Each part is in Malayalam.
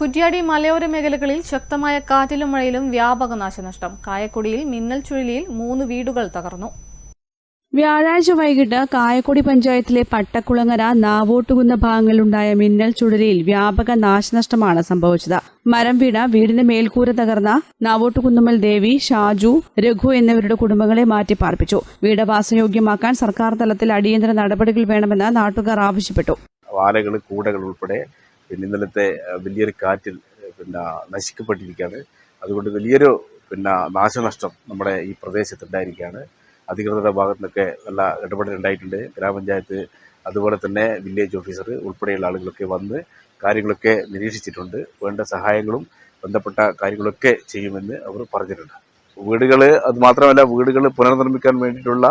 കുറ്റ്യാടി മലയോര മേഖലകളിൽ ശക്തമായ കാറ്റിലും മഴയിലും വ്യാപക നാശനഷ്ടം. കായക്കൊടിയിൽ മിന്നൽ ചുഴലിയിൽ 3 വീടുകൾ തകർന്നു. വ്യാഴാഴ്ച വൈകിട്ട് കായക്കൊടി പഞ്ചായത്തിലെ പട്ടക്കുളങ്ങര നാവോട്ടുകുന്ന ഭാഗങ്ങളിലുണ്ടായ മിന്നൽ ചുഴലിയിൽ വ്യാപക നാശനഷ്ടമാണ് സംഭവിച്ചത്. മരം വീണ് വീടിന്റെ മേൽക്കൂര തകർന്ന നാവോട്ടുകുന്നമ്മൽ ദേവി, ഷാജു, രഘു എന്നിവരുടെ കുടുംബങ്ങളെ മാറ്റിപ്പാർപ്പിച്ചു. വീട് വാസയോഗ്യമാക്കാൻ സർക്കാർ തലത്തിൽ അടിയന്തര നടപടികൾ വേണമെന്ന് നാട്ടുകാർ ആവശ്യപ്പെട്ടു. വാലകൾ, കൂടകൾ ഉൾപ്പെടെ ഇന്നലത്തെ വലിയൊരു കാറ്റിൽ നശിക്കപ്പെട്ടിരിക്കുകയാണ്. അതുകൊണ്ട് വലിയൊരു നാശനഷ്ടം നമ്മുടെ ഈ പ്രദേശത്തുണ്ടായിരിക്കുകയാണ്. അധികൃതരുടെ ഭാഗത്തു നിന്നൊക്കെ നല്ല ഇടപെടലുണ്ടായിട്ടുണ്ട്. ഗ്രാമപഞ്ചായത്ത് അതുപോലെ തന്നെ വില്ലേജ് ഓഫീസർ ഉൾപ്പെടെയുള്ള ആളുകളൊക്കെ വന്ന് കാര്യങ്ങളൊക്കെ നിരീക്ഷിച്ചിട്ടുണ്ട്. വേണ്ട സഹായങ്ങളും ബന്ധപ്പെട്ട കാര്യങ്ങളൊക്കെ ചെയ്യുമെന്ന് അവർ പറഞ്ഞിട്ടുണ്ട്. വീടുകൾ അത് മാത്രമല്ല, വീടുകൾ പുനർനിർമ്മിക്കാൻ വേണ്ടിയിട്ടുള്ള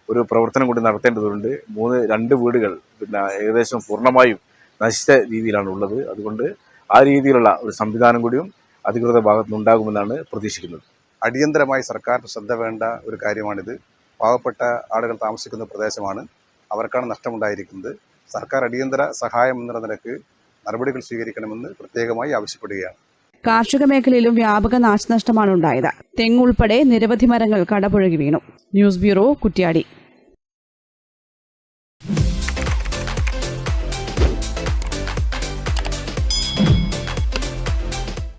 ഒരു പ്രവർത്തനം കൂടി നടത്തേണ്ടതുണ്ട്. 2 വീടുകൾ ഏകദേശം പൂർണ്ണമായും നശിച്ച രീതിയിലാണ് ഉള്ളത്. അതുകൊണ്ട് ആ രീതിയിലുള്ള ഒരു സംവിധാനം കൂടിയും അധികൃതരുടെ ഭാഗത്തുനിന്നുണ്ടാകുമെന്നാണ് പ്രതീക്ഷിക്കുന്നത്. അടിയന്തരമായി സർക്കാരിന് ശ്രദ്ധ വേണ്ട ഒരു കാര്യമാണിത്. പാവപ്പെട്ട ആളുകൾ താമസിക്കുന്ന പ്രദേശമാണ്. അവർക്കാണ് നഷ്ടമുണ്ടായിരിക്കുന്നത്. സർക്കാർ അടിയന്തര സഹായം എന്ന നിലക്ക് നടപടികൾ സ്വീകരിക്കണമെന്ന് പ്രത്യേകമായി ആവശ്യപ്പെടുകയാണ്. കാർഷിക മേഖലയിലും വ്യാപക നാശനഷ്ടമാണ് ഉണ്ടായത്. തെങ്ങുൾപ്പെടെ നിരവധി മരങ്ങൾ കടപുഴകി വീണു. News bureau, Kuttiadi.